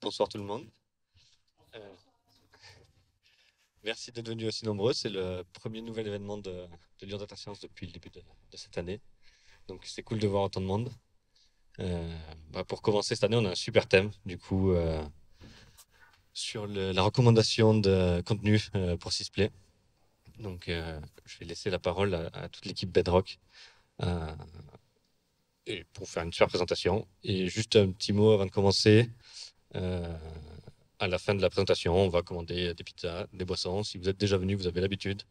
Bonsoir tout le monde. Euh, Merci d'être venus aussi nombreux. C'est le premier nouvel événement de Lyon Data Science depuis le début de cette année. Donc c'est cool de voir autant de monde. Pour commencer cette année, on a un super thème, du coup, sur la recommandation de contenu pour Sysplay. Donc je vais laisser la parole à toute l'équipe Bedrock euh, et pour faire une super présentation. Et juste un petit mot avant de commencer. Euh, à la fin de la présentation, on va commander des pizzas, des boissons. Si vous êtes déjà venu, vous avez l'habitude.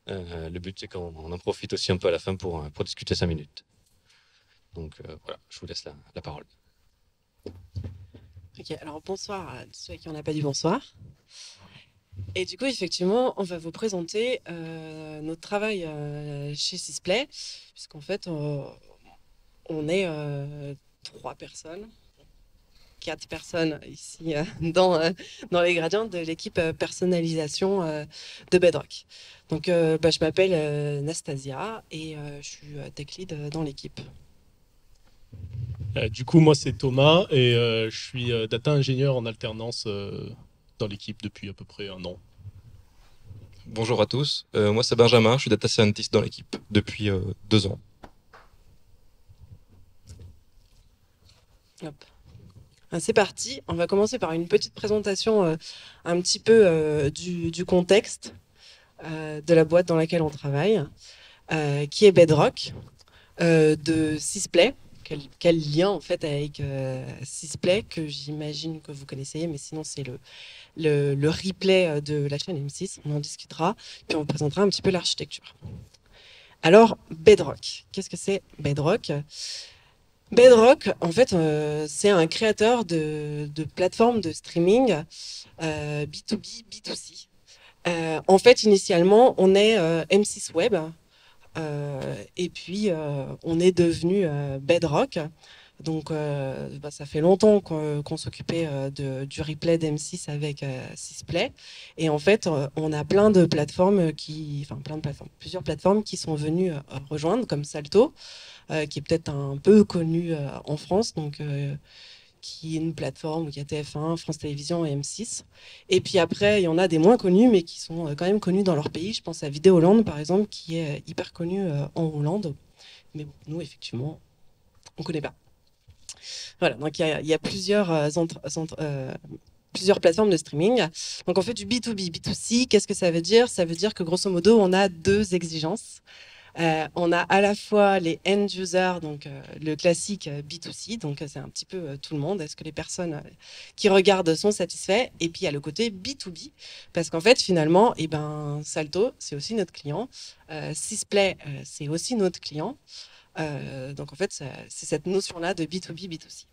Le but, c'est qu'on en profite aussi un peu à la fin pour discuter 5 minutes. Donc voilà, je vous laisse la parole. Ok, alors bonsoir à ceux à qui on n'a pas dit bonsoir. Et du coup, effectivement, on va vous présenter notre travail chez Sysplay, puisqu'en fait, on est 3 personnes, 4 personnes ici dans les gradients de l'équipe personnalisation de Bedrock. Donc, je m'appelle Nastasia et je suis tech lead dans l'équipe. Du coup, moi, c'est Thomas et je suis data ingénieur en alternance dans l'équipe depuis à peu près 1 an. Bonjour à tous, moi c'est Benjamin, je suis data scientist dans l'équipe depuis 2 ans. Hop. C'est parti, on va commencer par une petite présentation un petit peu du contexte de la boîte dans laquelle on travaille, qui est Bedrock, de Sysplay. Quel lien en fait avec Sysplay, que j'imagine que vous connaissez, mais sinon c'est le replay de la chaîne M6, on en discutera, puis on vous présentera un petit peu l'architecture. Alors, Bedrock, qu'est-ce que c'est Bedrock? Bedrock, en fait, c'est un créateur de plateformes de streaming B2B, B2C. En fait, initialement, on est M6 Web et puis on est devenu Bedrock. Donc, ça fait longtemps qu'on s'occupait du replay d'M6 avec Sysplay. Et en fait, on a plein de plateformes plusieurs plateformes qui sont venues rejoindre, comme Salto, qui est peut-être un peu connu en France, donc qui est une plateforme où il y a TF1, France Télévisions et M6. Et puis après, il y en a des moins connus, mais qui sont quand même connus dans leur pays. Je pense à Vidéoland, par exemple, qui est hyper connu en Hollande. Mais bon, nous, effectivement, on ne connaît pas. Voilà, donc il y a plusieurs plateformes de streaming. Donc on fait du B2B, B2C. Qu'est-ce que ça veut dire? Ça veut dire que grosso modo, on a 2 exigences. On a à la fois les end users, donc le classique B2C, donc c'est un petit peu tout le monde. Est-ce que les personnes qui regardent sont satisfaits? Et puis il y a le côté B2B, parce qu'en fait finalement, Salto, c'est aussi notre client. Sysplay, c'est aussi notre client. Donc en fait, c'est cette notion-là de B2B, B2C.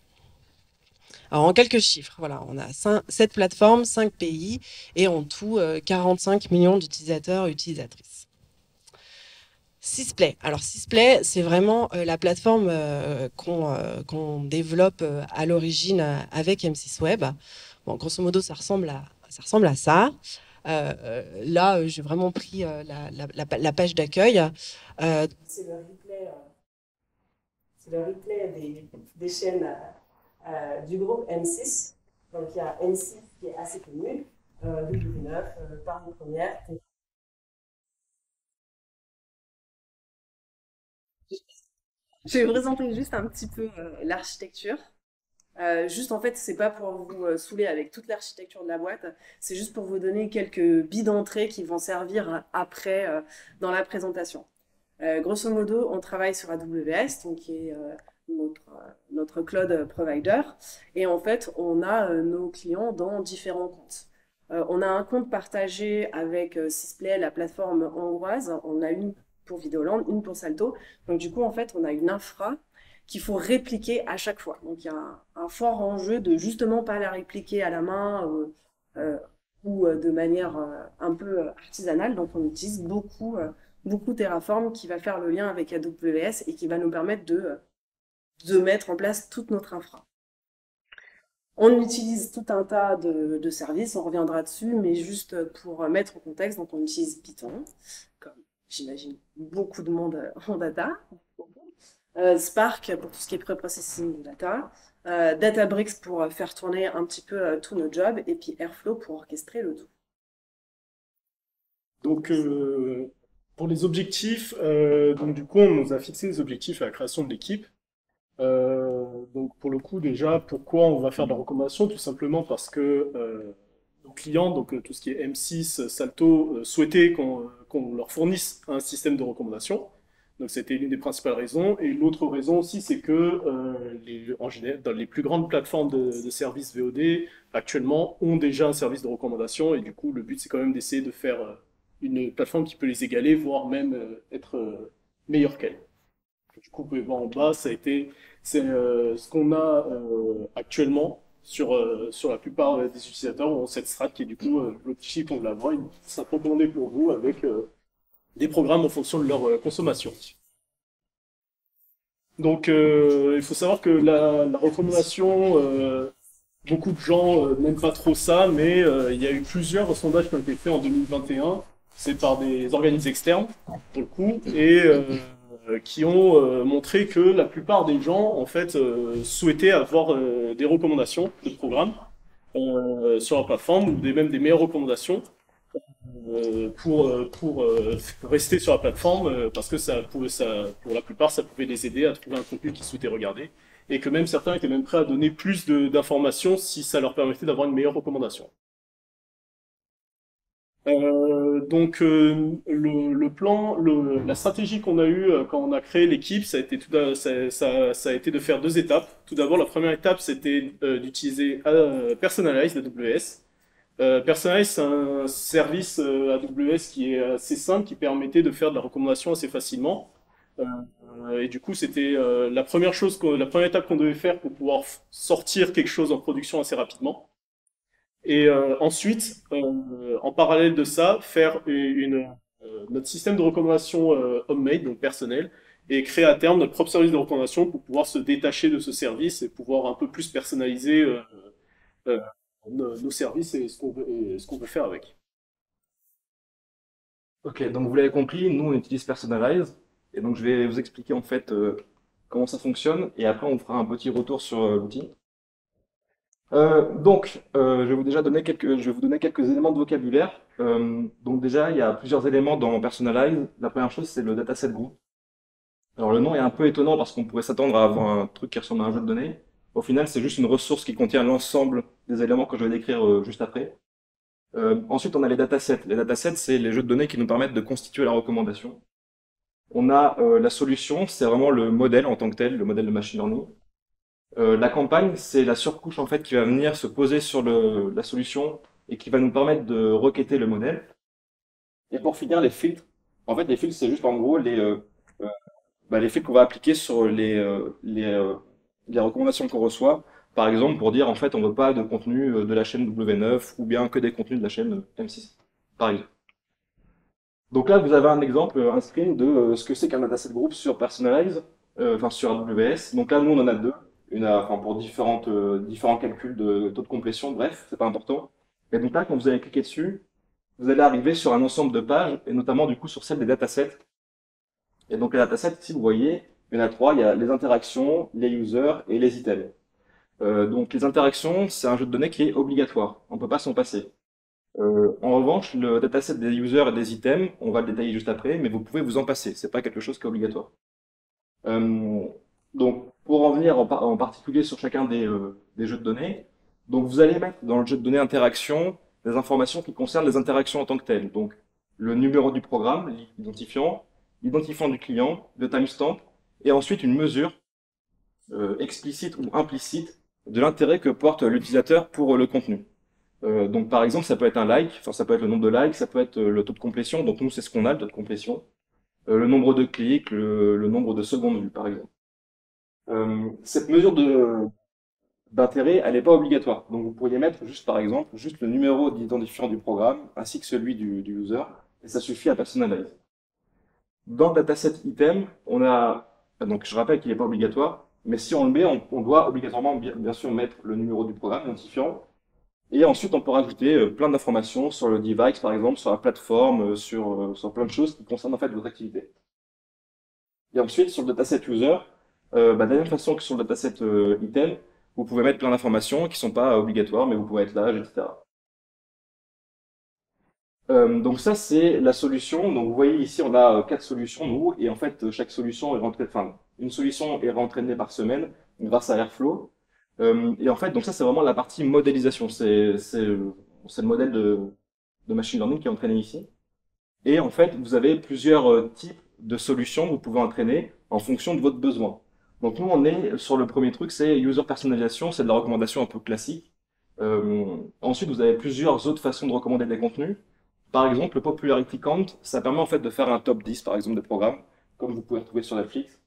Alors, en quelques chiffres, voilà, on a 7 plateformes, 5 pays et en tout 45 millions d'utilisateurs et utilisatrices. Sysplay. Alors, Sysplay, c'est vraiment la plateforme qu'on développe à l'origine avec M6 Web. Bon, grosso modo, ça ressemble à ça. Là, j'ai vraiment pris la page d'accueil. C'est le replay des chaînes du groupe M6. Donc il y a M6 qui est assez connu, W9, Paris Première. Je vais vous présenter juste un petit peu l'architecture. Juste en fait, c'est pas pour vous saouler avec toute l'architecture de la boîte, c'est juste pour vous donner quelques billes d'entrée qui vont servir après dans la présentation. Grosso modo, on travaille sur AWS, donc qui est notre cloud provider, et en fait, on a nos clients dans différents comptes. On a un compte partagé avec Sysplay, la plateforme hongroise. On a une pour Videoland, une pour Salto. Donc du coup, en fait, on a une infra qu'il faut répliquer à chaque fois. Donc il y a un fort enjeu de justement pas la répliquer à la main ou de manière un peu artisanale. Donc on utilise beaucoup Terraform qui va faire le lien avec AWS et qui va nous permettre de mettre en place toute notre infra. On utilise tout un tas de services, on reviendra dessus, mais juste pour mettre au contexte, donc on utilise Python, comme j'imagine beaucoup de monde en data. Spark pour tout ce qui est pré-processing de data, Databricks pour faire tourner un petit peu tous nos jobs, et puis Airflow pour orchestrer le tout. Donc, pour les objectifs, donc du coup, on nous a fixé des objectifs à la création de l'équipe. Donc, pour le coup, déjà, pourquoi on va faire de la recommandation? Tout simplement parce que nos clients, donc tout ce qui est M6, Salto, souhaitaient qu'on leur fournisse un système de recommandation. Donc, c'était l'une des principales raisons. Et l'autre raison aussi, c'est que en général, dans les plus grandes plateformes de services VOD, actuellement, ont déjà un service de recommandation. Et du coup, le but, c'est quand même d'essayer de faire une plateforme qui peut les égaler, voire même être meilleure qu'elle. Du coup, vous pouvez voir en bas, c'est ce qu'on a actuellement sur la plupart des utilisateurs ont cette strat qui est du coup l'objectif qu'on la voit, ça recommandé pour vous avec des programmes en fonction de leur consommation. Donc, il faut savoir que la recommandation, beaucoup de gens n'aiment pas trop ça, mais il y a eu plusieurs sondages qui ont été faits en 2021. C'est par des organismes externes, pour le coup, et qui ont montré que la plupart des gens, en fait, souhaitaient avoir des recommandations de programmes sur la plateforme, ou même des meilleures recommandations pour rester sur la plateforme, parce que pour la plupart, ça pouvait les aider à trouver un contenu qu'ils souhaitaient regarder, et que même certains étaient même prêts à donner plus d'informations si ça leur permettait d'avoir une meilleure recommandation. Donc le plan, la stratégie qu'on a eue quand on a créé l'équipe, ça a été ça a été de faire deux étapes. Tout d'abord, la première étape, c'était d'utiliser Personalize AWS. Personalize, c'est un service AWS qui est assez simple, qui permettait de faire de la recommandation assez facilement. Et du coup, c'était la première étape qu'on devait faire pour pouvoir sortir quelque chose en production assez rapidement. Et ensuite, en parallèle de ça, faire notre système de recommandation homemade, donc personnel, et créer à terme notre propre service de recommandation pour pouvoir se détacher de ce service et pouvoir un peu plus personnaliser euh, nos services et ce qu'on veut faire avec. Ok, donc vous l'avez compris, nous on utilise Personalize, et donc je vais vous expliquer en fait comment ça fonctionne, et après on fera un petit retour sur l'outil. Je vais vous donner quelques éléments de vocabulaire. Donc déjà, il y a plusieurs éléments dans Personalize. La première chose, c'est le dataset group. Alors le nom est un peu étonnant parce qu'on pourrait s'attendre à avoir un truc qui ressemble à un jeu de données. Au final, c'est juste une ressource qui contient l'ensemble des éléments que je vais décrire juste après. Ensuite, on a les datasets. Les datasets, c'est les jeux de données qui nous permettent de constituer la recommandation. On a la solution, c'est vraiment le modèle en tant que tel, le modèle de machine learning. La campagne, c'est la surcouche en fait qui va venir se poser sur la solution et qui va nous permettre de requêter le modèle. Et pour finir, les filtres. En fait, les filtres, c'est juste en gros les filtres qu'on va appliquer sur les recommandations qu'on reçoit. Par exemple, pour dire en fait, on veut pas de contenu de la chaîne W9 ou bien que des contenus de la chaîne M6, par exemple. Donc là, vous avez un exemple, un screen de ce que c'est qu'un dataset group sur Personalize, enfin sur AWS. Donc là, nous, on en a deux. Enfin, pour différents calculs de taux de complétion, bref, c'est pas important. Et donc là, quand vous allez cliquer dessus, vous allez arriver sur un ensemble de pages, et notamment du coup sur celle des datasets. Et donc les datasets, ici, vous voyez, il y en a trois, il y a les interactions, les users et les items. Donc les interactions, c'est un jeu de données qui est obligatoire, on peut pas s'en passer. En revanche, le dataset des users et des items, on va le détailler juste après, mais vous pouvez vous en passer, c'est pas quelque chose qui est obligatoire. Donc, pour en venir en particulier sur chacun des jeux de données, donc vous allez mettre dans le jeu de données interaction des informations qui concernent les interactions en tant que telles. Donc, le numéro du programme, l'identifiant du client, le timestamp, et ensuite une mesure explicite ou implicite de l'intérêt que porte l'utilisateur pour le contenu. Donc, par exemple, ça peut être un like, enfin ça peut être le nombre de likes, ça peut être le taux de complétion. Donc, nous, c'est ce qu'on a, le taux de complétion. Le nombre de clics, le nombre de secondes vues, par exemple. Cette mesure d'intérêt, elle n'est pas obligatoire. Donc vous pourriez mettre juste, par exemple, juste le numéro d'identifiant du programme ainsi que celui du user, et ça suffit à Personalize. Dans le dataset item, donc je rappelle qu'il n'est pas obligatoire, mais si on le met, on doit obligatoirement bien sûr mettre le numéro du programme identifiant, et ensuite on peut rajouter plein d'informations sur le device, par exemple, sur la plateforme, sur plein de choses qui concernent en fait votre activité. Et ensuite, sur le dataset user, de la même façon que sur le dataset item, Vous pouvez mettre plein d'informations qui sont pas obligatoires, mais vous pouvez être l'âge, etc. Donc ça, c'est la solution. Donc vous voyez ici, on a 4 solutions, nous, et en fait, chaque solution est rentrée, enfin, une solution est rentraînée par semaine grâce à Airflow. Et en fait, donc ça, c'est vraiment la partie modélisation. C'est le modèle de machine learning qui est entraîné ici. Et en fait, vous avez plusieurs types de solutions que vous pouvez entraîner en fonction de votre besoin. Donc nous, on est sur le premier truc, c'est user personnalisation, c'est de la recommandation un peu classique. Ensuite, vous avez plusieurs autres façons de recommander des contenus. Par exemple, le popularity count, ça permet en fait de faire un top 10, par exemple, de programmes, comme vous pouvez retrouver sur Netflix.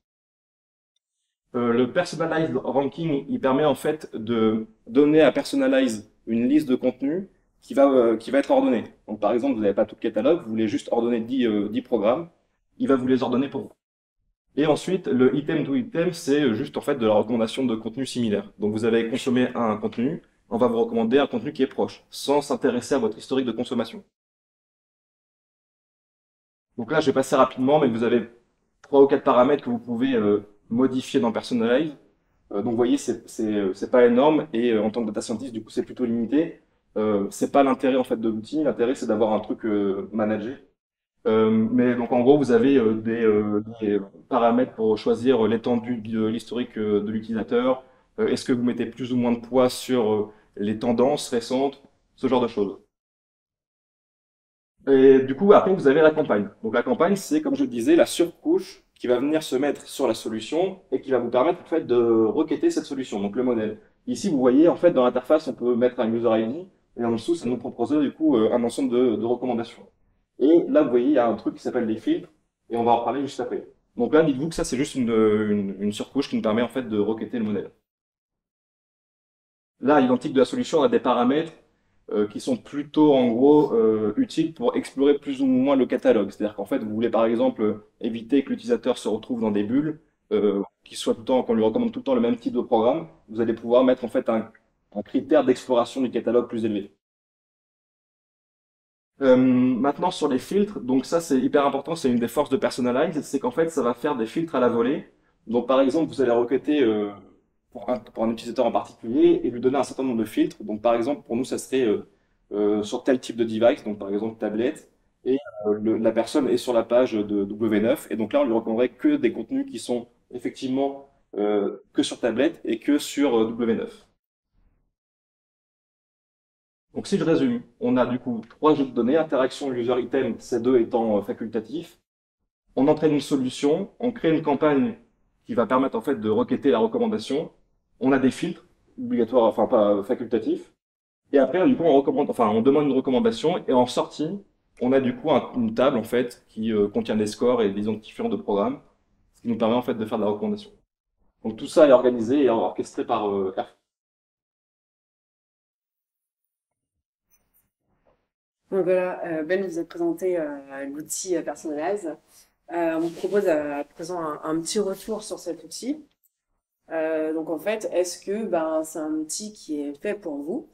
Le personalized ranking, il permet en fait de donner à Personalize une liste de contenus qui va être ordonnée. Donc par exemple, vous n'avez pas tout le catalogue, vous voulez juste ordonner 10 programmes, il va vous les ordonner pour vous. Et ensuite, le item to item, c'est juste en fait de la recommandation de contenu similaire. Donc vous avez consommé un contenu, on va vous recommander un contenu qui est proche, sans s'intéresser à votre historique de consommation. Donc là, je vais passer rapidement, mais vous avez 3 ou 4 paramètres que vous pouvez modifier dans Personalize. Donc vous voyez, c'est pas énorme et en tant que data scientist, du coup, c'est plutôt limité. C'est pas l'intérêt en fait de l'outil. L'intérêt, c'est d'avoir un truc managé. Mais donc en gros, vous avez des paramètres pour choisir l'étendue de l'historique de l'utilisateur. Est-ce que vous mettez plus ou moins de poids sur les tendances récentes, ce genre de choses. Et du coup, après, vous avez la campagne. Donc la campagne, c'est, comme je le disais, la surcouche qui va venir se mettre sur la solution et qui va vous permettre en fait de requêter cette solution, donc le modèle. Ici, vous voyez, en fait, dans l'interface, on peut mettre un user ID et en dessous, ça nous propose du coup un ensemble de recommandations. Et là, vous voyez, il y a un truc qui s'appelle les filtres et on va en parler juste après. Donc là, dites-vous que ça, c'est juste une surcouche qui nous permet en fait de requêter le modèle. Là, à l'identique de la solution, on a des paramètres qui sont plutôt en gros utiles pour explorer plus ou moins le catalogue. C'est-à-dire qu'en fait, vous voulez par exemple éviter que l'utilisateur se retrouve dans des bulles, qu'il soit tout le temps, qu'on lui recommande tout le temps le même type de programme. Vous allez pouvoir mettre en fait un critère d'exploration du catalogue plus élevé. Maintenant sur les filtres, donc ça c'est hyper important, c'est une des forces de Personalize, c'est qu'en fait ça va faire des filtres à la volée. Donc par exemple, vous allez requêter pour un utilisateur en particulier et lui donner un certain nombre de filtres. Donc par exemple, pour nous, ça serait sur tel type de device, donc par exemple tablette, et la personne est sur la page de W9, et donc là on lui recommanderait que des contenus qui sont effectivement que sur tablette et que sur W9. Donc si je résume, on a du coup 3 jeux de données, interaction user item, ces deux étant facultatifs. On entraîne une solution, on crée une campagne qui va permettre en fait de requêter la recommandation. On a des filtres obligatoires, enfin pas facultatifs. Et après, du coup, on demande une recommandation et en sortie, on a du coup une table en fait qui contient des scores et des identifiants de programmes, ce qui nous permet en fait de faire de la recommandation. Donc tout ça est organisé et orchestré par Airflow. Donc voilà, Ben vous a présenté l'outil Personalize. On vous propose à présent un petit retour sur cet outil. Donc en fait, est-ce que c'est un outil qui est fait pour vous?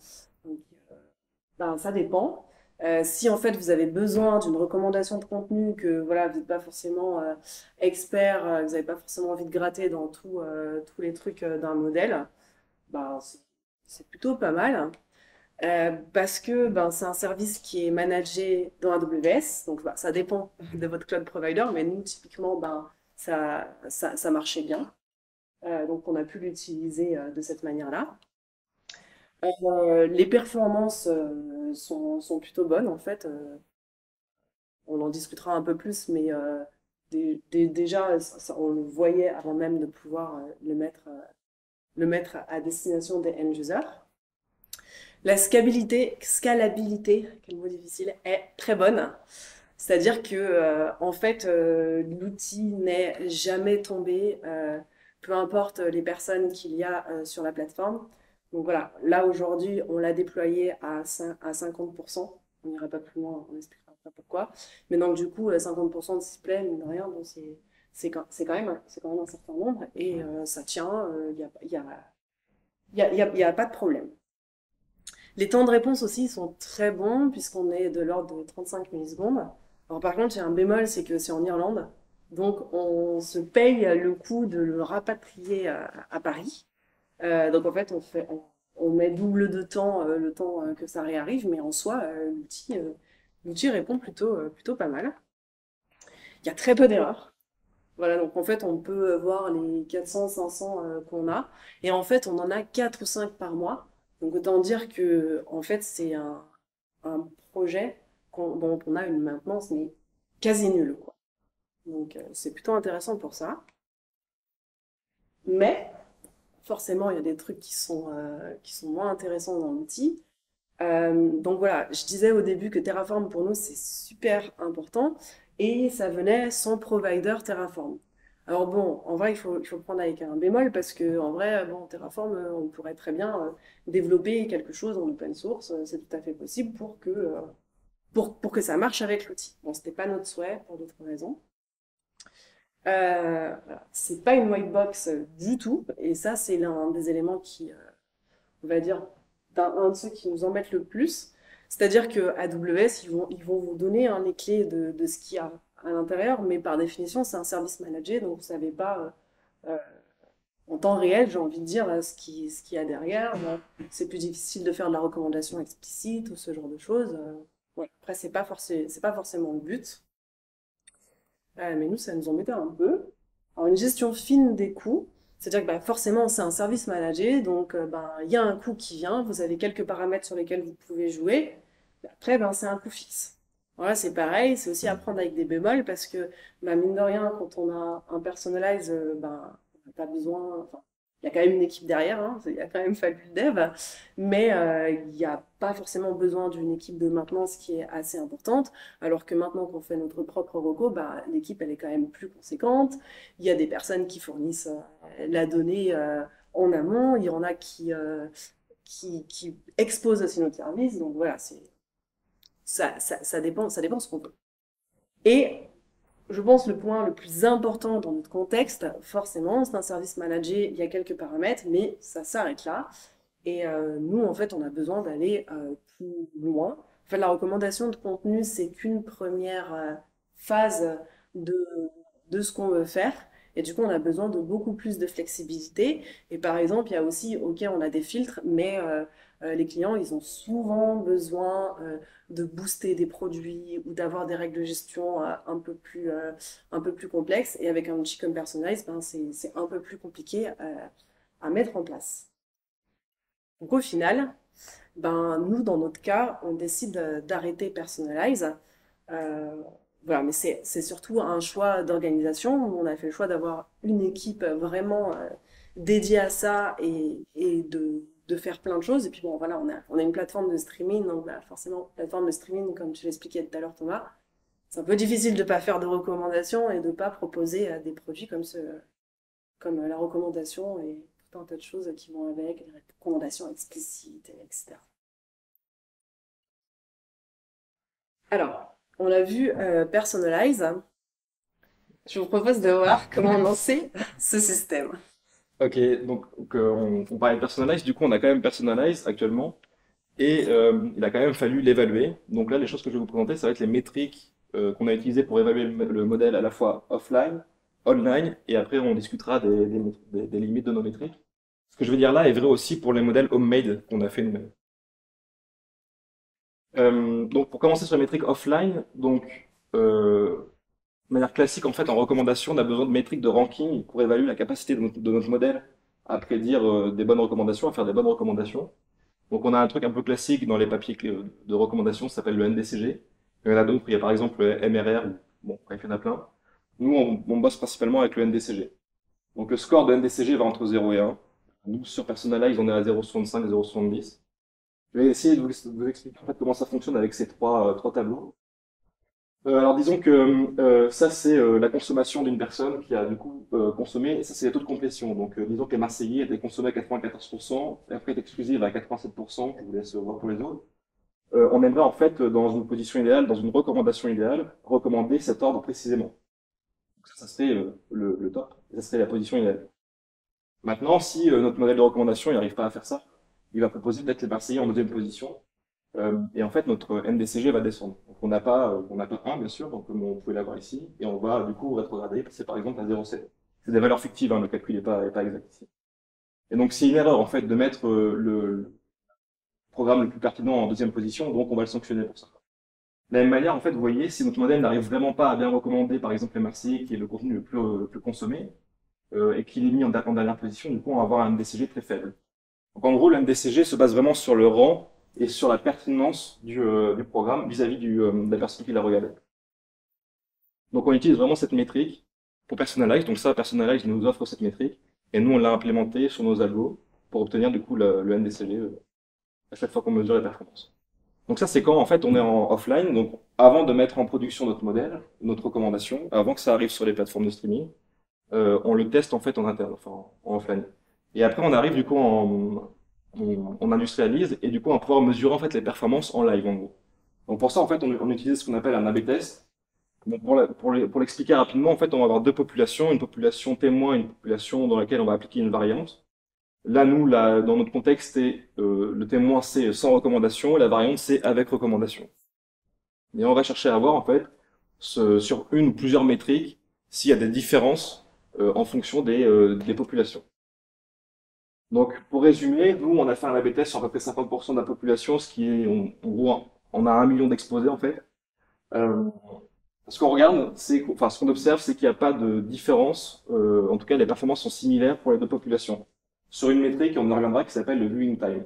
Donc, ça dépend. Si en fait vous avez besoin d'une recommandation de contenu, que voilà, vous n'êtes pas forcément expert, vous n'avez pas forcément envie de gratter dans tous les trucs d'un modèle, c'est plutôt pas mal. Parce que c'est un service qui est managé dans AWS, donc ça dépend de votre cloud provider, mais nous typiquement ça marchait bien. Donc on a pu l'utiliser de cette manière-là. Les performances sont plutôt bonnes en fait. On en discutera un peu plus, mais déjà on le voyait avant même de pouvoir le mettre à destination des end users. La scalabilité, quel mot difficile, est très bonne. C'est-à-dire que en fait, l'outil n'est jamais tombé, peu importe les personnes qu'il y a sur la plateforme. Donc voilà, là aujourd'hui, on l'a déployé à 50%. On n'ira pas plus loin, on expliquera pas pourquoi. Mais donc du coup, 50% de display, mine de rien, bon, c'est quand même un certain nombre et ça tient, il y a pas de problème. Les temps de réponse aussi sont très bons puisqu'on est de l'ordre de 35 millisecondes. Alors par contre, il y a un bémol, c'est que c'est en Irlande. Donc on se paye le coût de le rapatrier à Paris. Donc en fait, on met double de temps, le temps que ça réarrive, mais en soi, l'outil répond plutôt pas mal. Il y a très peu d'erreurs. Voilà, donc en fait, on peut voir les 400, 500 qu'on a, et en fait, on en a 4 ou 5 par mois. Donc autant dire que en fait, c'est un projet dont on a une maintenance mais quasi nulle, quoi. Donc c'est plutôt intéressant pour ça. Mais forcément, il y a des trucs qui sont moins intéressants dans l'outil. Donc voilà, je disais au début que Terraform pour nous c'est super important et ça venait sans provider Terraform. Alors bon, en vrai il faut le prendre avec un bémol parce que en vrai bon Terraform on pourrait très bien développer quelque chose en open source, c'est tout à fait possible pour que ça marche avec l'outil. Bon, c'était pas notre souhait pour d'autres raisons. Voilà. C'est pas une white box du tout et ça c'est l'un des éléments qui on va dire, un de ceux qui nous embêtent le plus. C'est-à-dire que AWS, ils vont vous donner hein, les clés de ce qu'il y a à l'intérieur, mais par définition, c'est un service managé, donc vous ne savez pas en temps réel, j'ai envie de dire, ce qu'il y a derrière. C'est plus difficile de faire de la recommandation explicite ou ce genre de choses. Ouais. Après, c'est pas forcément le but. Mais nous, ça nous embêtait un peu. Alors, une gestion fine des coûts, c'est-à-dire que bah, forcément, c'est un service managé, donc ben, il y a un coût qui vient, vous avez quelques paramètres sur lesquels vous pouvez jouer, mais après, ben, c'est un coût fixe. Voilà, c'est pareil, c'est aussi à prendre avec des bémols, parce que bah, mine de rien, quand on a un personalize, ben, on n'a pas besoin, enfin, il y a quand même une équipe derrière, hein, il y a quand même fallu le dev, mais il n'y a pas forcément besoin d'une équipe de maintenance qui est assez importante. Alors que maintenant qu'on fait notre propre reco, bah, l'équipe elle est quand même plus conséquente. Il y a des personnes qui fournissent la donnée en amont. Il y en a qui exposent aussi notre service. Donc voilà, ça dépend ce qu'on veut. Et je pense le point le plus important dans notre contexte, forcément, c'est un service managé. Il y a quelques paramètres, mais ça s'arrête là. Et nous, en fait, on a besoin d'aller plus loin. En fait, la recommandation de contenu, c'est qu'une première phase de, de ce qu'on veut faire. Et du coup, on a besoin de beaucoup plus de flexibilité. Et par exemple, il y a aussi, OK, on a des filtres, mais les clients, ils ont souvent besoin de booster des produits ou d'avoir des règles de gestion un peu plus complexes. Et avec un outil comme Personalize, ben, c'est un peu plus compliqué à mettre en place. Donc au final, ben, nous, dans notre cas, on décide d'arrêter Personalize. Euh, voilà, mais c'est surtout un choix d'organisation. On a fait le choix d'avoir une équipe vraiment dédiée à ça et de faire plein de choses. Et puis bon, voilà, on a une plateforme de streaming. Donc bah, forcément, plateforme de streaming, comme tu l'expliquais tout à l'heure, Thomas, c'est un peu difficile de ne pas faire de recommandations et de ne pas proposer des produits comme la recommandation et tout un tas de choses qui vont avec, les recommandations explicites, etc. Alors, on a vu Personalize. Je vous propose de voir comment lancer ce système. Ok, donc on parlait de Personalize, du coup on a quand même Personalize actuellement, et il a quand même fallu l'évaluer. Donc là, les choses que je vais vous présenter, ça va être les métriques qu'on a utilisées pour évaluer le modèle à la fois offline, online, et après on discutera des limites de nos métriques. Ce que je veux dire là est vrai aussi pour les modèles homemade qu'on a fait nous-mêmes. Donc pour commencer sur les métriques offline, donc de manière classique, en fait, en recommandation, on a besoin de métriques de ranking pour évaluer la capacité de notre modèle à prédire des bonnes recommandations, à faire des bonnes recommandations. Donc on a un truc un peu classique dans les papiers de recommandation, ça s'appelle le NDCG. Il y en a d'autres, il y a par exemple le MRR, bon, bref, il y en a plein. Nous, on bosse principalement avec le NDCG. Donc le score de NDCG va entre 0 et 1. Nous, sur Personalize, on est à 0,65, 0,70. Je vais essayer de vous expliquer en fait comment ça fonctionne avec ces trois tableaux. Alors disons que ça c'est la consommation d'une personne qui a du coup consommé, et ça c'est les taux de complétion. Donc disons que les Marseillais étaient consommés à 94%, et après est exclusive à 87%, je vous laisse voir pour les autres. On aimerait en fait dans une position idéale, dans une recommandation idéale, recommander cet ordre précisément. Donc ça serait le top, et ça serait la position idéale. Maintenant, si notre modèle de recommandation n'arrive pas à faire ça, il va proposer peut-être les Marseillais en deuxième position, et en fait, notre MDCG va descendre. Donc, on n'a pas 1, bien sûr, donc comme on pouvait l'avoir ici, et on va du coup rétrograder, passer par exemple à 0,7. C'est des valeurs fictives, hein, le calcul n'est pas exact ici. Et donc, c'est une erreur, en fait, de mettre le programme le plus pertinent en deuxième position, donc on va le sanctionner pour ça. De la même manière, en fait, vous voyez, si notre modèle n'arrive vraiment pas à bien recommander, par exemple, MRC, qui est le contenu le plus consommé, et qu'il est mis en dernière position, du coup, on va avoir un MDCG très faible. Donc, en gros, le MDCG se base vraiment sur le rang et sur la pertinence du programme vis-à-vis de la personne qui l'a regardé. Donc, on utilise vraiment cette métrique pour Personalize. Donc, ça, Personalize nous offre cette métrique, et nous, on l'a implémenté sur nos algos pour obtenir, du coup, le MDCG à chaque fois qu'on mesure les performances. Donc ça, c'est quand en fait on est en offline, donc avant de mettre en production notre modèle, notre recommandation, avant que ça arrive sur les plateformes de streaming, on le teste en fait en interne, enfin en offline. Et après, on arrive du coup on industrialise et du coup on va pouvoir mesurer en fait les performances en live en gros. Donc pour ça, en fait, on utilise ce qu'on appelle un A/B test. Bon, pour l'expliquer rapidement, en fait, on va avoir deux populations, une population témoin et une population dans laquelle on va appliquer une variante. Là, nous, là, dans notre contexte, le témoin, c'est sans recommandation, et la variante, c'est avec recommandation. Et on va chercher à voir, en fait, sur une ou plusieurs métriques, s'il y a des différences en fonction des populations. Donc, pour résumer, nous, on a fait un A/B test sur à peu près 50% de la population, ce qui est, en gros, on a 1 million d'exposés, en fait. Euh, Ce qu'on regarde, enfin, ce qu'on observe, c'est qu'il n'y a pas de différence. En tout cas, les performances sont similaires pour les deux populations. Sur une métrique, on y reviendra, qui s'appelle le viewing time.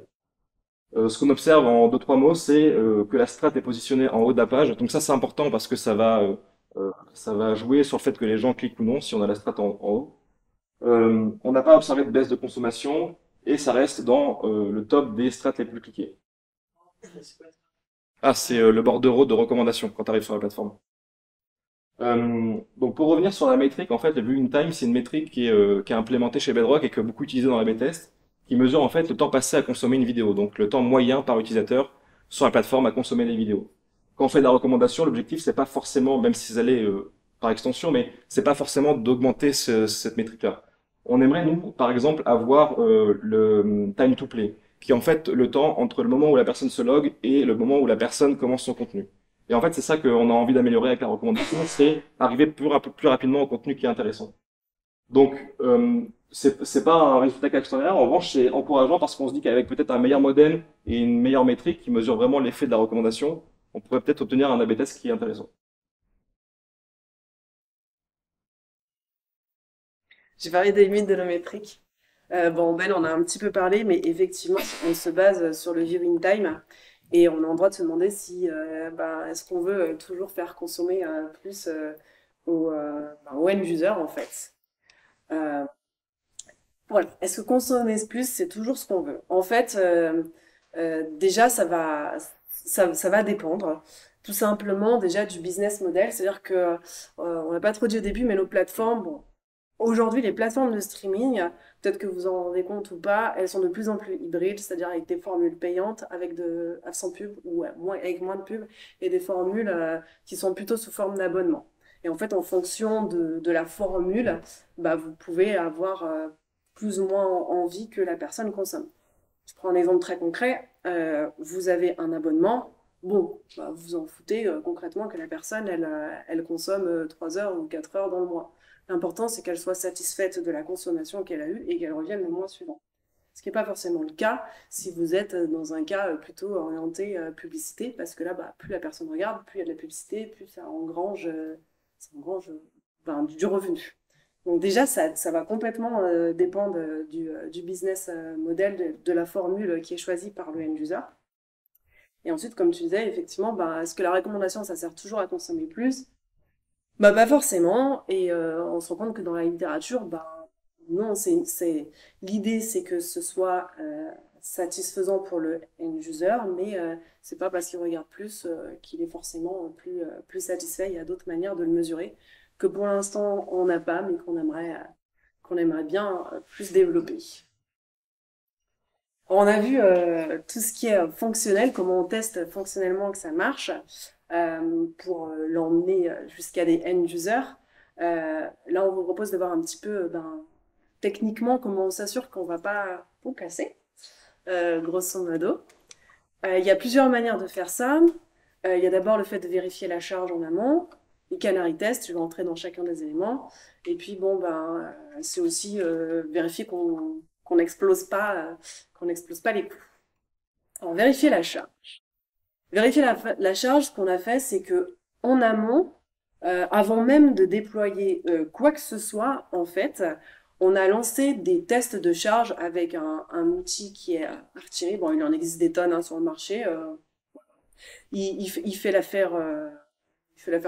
Ce qu'on observe en deux, trois mots, c'est que la strat est positionnée en haut de la page. Donc ça, c'est important parce que ça va jouer sur le fait que les gens cliquent ou non si on a la strat en haut. On n'a pas observé de baisse de consommation et ça reste dans le top des strats les plus cliquées. Ah, c'est le bordereau de recommandation quand tu arrives sur la plateforme. Donc pour revenir sur la métrique, en fait, le viewing time, c'est une métrique qui est implémentée chez Bedrock et que beaucoup utilisée dans la B-test, qui mesure en fait le temps passé à consommer une vidéo, donc le temps moyen par utilisateur sur la plateforme à consommer des vidéos. Quand on fait de la recommandation, l'objectif c'est pas forcément, même si ça l'est par extension, mais c'est pas forcément d'augmenter cette métrique-là. On aimerait nous, par exemple, avoir le time to play, qui est en fait le temps entre le moment où la personne se log et le moment où la personne commence son contenu. Et en fait, c'est ça qu'on a envie d'améliorer avec la recommandation, c'est arriver plus rapidement au contenu qui est intéressant. Donc, c'est pas un résultat extraordinaire. En revanche, c'est encourageant parce qu'on se dit qu'avec peut-être un meilleur modèle et une meilleure métrique qui mesure vraiment l'effet de la recommandation, on pourrait peut-être obtenir un A/B test qui est intéressant. J'ai parlé des limites de la métrique. Bon, Ben on a un petit peu parlé, mais effectivement, on se base sur le viewing time et on a le droit de se demander si est-ce qu'on veut toujours faire consommer plus au end user en fait. Euh, voilà. Est-ce que consommer plus, c'est toujours ce qu'on veut? En fait, déjà, ça va dépendre tout simplement déjà du business model. C'est-à-dire que on n'a pas trop dit au début, mais nos plateformes, bon, aujourd'hui, les plateformes de streaming, peut-être que vous en rendez compte ou pas, elles sont de plus en plus hybrides, c'est-à-dire avec des formules payantes, sans pub ou avec moins de pub, et des formules qui sont plutôt sous forme d'abonnement. Et en fait, en fonction de la formule, vous pouvez avoir plus ou moins envie que la personne consomme. Je prends un exemple très concret. Vous avez un abonnement. Bon, vous en foutez concrètement que la personne, elle consomme 3 heures ou 4 heures dans le mois. L'important, c'est qu'elle soit satisfaite de la consommation qu'elle a eue et qu'elle revienne le mois suivant. Ce qui n'est pas forcément le cas si vous êtes dans un cas plutôt orienté publicité, parce que là, plus la personne regarde, plus il y a de la publicité, plus ça engrange du revenu. Donc déjà, ça va complètement dépendre du business model de la formule qui est choisie par le end user. Et ensuite, comme tu disais, effectivement, est-ce que la recommandation, ça sert toujours à consommer plus? Pas forcément. Et on se rend compte que dans la littérature, non, l'idée, c'est que ce soit satisfaisant pour le end user, mais c'est pas parce qu'il regarde plus qu'il est forcément plus satisfait. Il y a d'autres manières de le mesurer que pour l'instant on n'a pas, mais qu'on aimerait bien plus développer. On a vu tout ce qui est fonctionnel, comment on teste fonctionnellement que ça marche pour l'emmener jusqu'à des end users. Là, on vous propose de voir un petit peu techniquement comment on s'assure qu'on ne va pas vous casser, grosso modo. Il y a plusieurs manières de faire ça. Il y a d'abord le fait de vérifier la charge en amont, les canary tests, je vais entrer dans chacun des éléments. Et puis, c'est aussi vérifier qu'on qu'on n'explose pas les coûts. Alors, vérifier la charge. Vérifier la charge, ce qu'on a fait, c'est que en amont, avant même de déployer quoi que ce soit, en fait, on a lancé des tests de charge avec un outil qui est Artillery. Bon, il en existe des tonnes sur le marché. Il fait l'affaire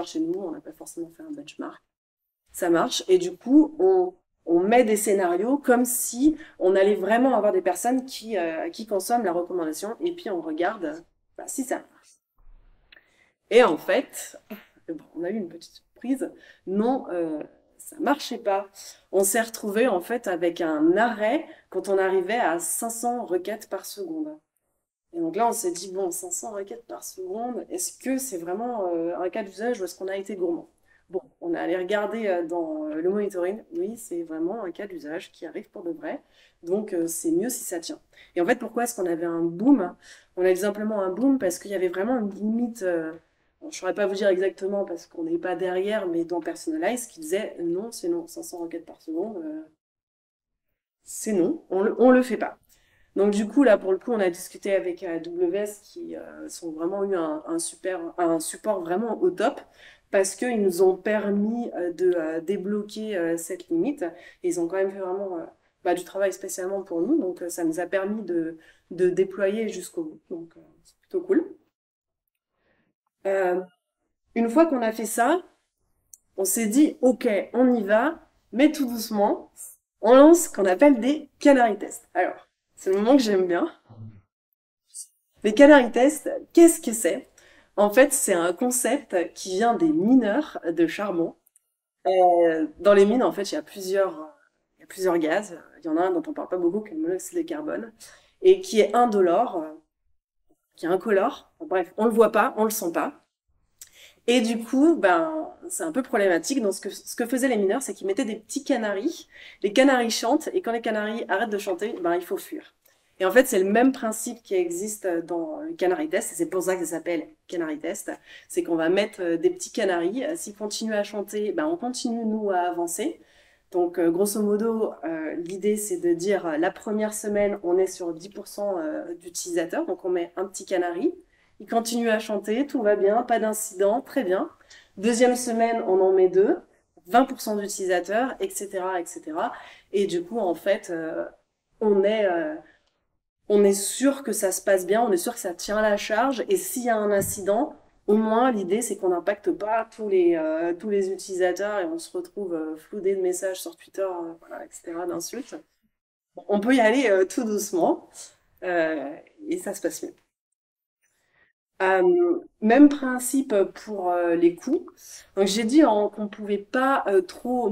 chez nous. On n'a pas forcément fait un benchmark. Ça marche. Et du coup, on met des scénarios comme si on allait vraiment avoir des personnes qui consomment la recommandation. Et puis, on regarde si ça marche. Et en fait, on a eu une petite surprise. Non, ça marchait pas. On s'est retrouvé en fait avec un arrêt quand on arrivait à 500 requêtes par seconde. Et donc là, on s'est dit, bon, 500 requêtes par seconde, est-ce que c'est vraiment un cas d'usage ou est-ce qu'on a été gourmand? Bon, on est allé regarder dans le monitoring. Oui, c'est vraiment un cas d'usage qui arrive pour de vrai. Donc, c'est mieux si ça tient. Et en fait, pourquoi est-ce qu'on avait un boom? On a eu simplement un boom parce qu'il y avait vraiment une limite. Je ne saurais pas vous dire exactement parce qu'on n'est pas derrière, mais dans Personalize, qui disait non, c'est non. 500 requêtes par seconde, c'est non. On le fait pas. Donc du coup, là, pour le coup, on a discuté avec AWS qui sont vraiment eu un support vraiment au top parce qu'ils nous ont permis de débloquer cette limite. Et ils ont quand même fait vraiment du travail spécialement pour nous. Donc ça nous a permis de déployer jusqu'au bout. Donc c'est plutôt cool. Une fois qu'on a fait ça, on s'est dit, OK, on y va, mais tout doucement, on lance ce qu'on appelle des canary tests. Alors, c'est le moment que j'aime bien. Les canary tests, qu'est-ce que c'est? En fait, c'est un concept qui vient des mineurs de charbon. Dans les mines, en fait, il y a plusieurs gaz. Il y en a un dont on parle pas beaucoup, qui est le monoxyde de carbone, et qui est indolore, qui est incolore. Bref, on le voit pas, on le sent pas. Et du coup, c'est un peu problématique. Donc, ce que faisaient les mineurs, c'est qu'ils mettaient des petits canaris. Les canaris chantent, et quand les canaris arrêtent de chanter, il faut fuir. Et en fait, c'est le même principe qui existe dans le canary test. C'est pour ça que ça s'appelle canary test. C'est qu'on va mettre des petits canaris. S'ils continuent à chanter, on continue, nous, à avancer. Donc, grosso modo, l'idée, c'est de dire la première semaine, on est sur 10% d'utilisateurs. Donc, on met un petit canari. Il continue à chanter, tout va bien, pas d'incident, très bien. Deuxième semaine, on en met 2, 20% d'utilisateurs, etc., etc. Et du coup, en fait, on est sûr que ça se passe bien, on est sûr que ça tient la charge. Et s'il y a un incident, au moins, l'idée, c'est qu'on n'impacte pas tous les utilisateurs et on se retrouve floudé de messages sur Twitter, etc., d'insultes. On peut y aller tout doucement et ça se passe mieux. Même principe pour les coûts. Donc j'ai dit qu'on pouvait pas trop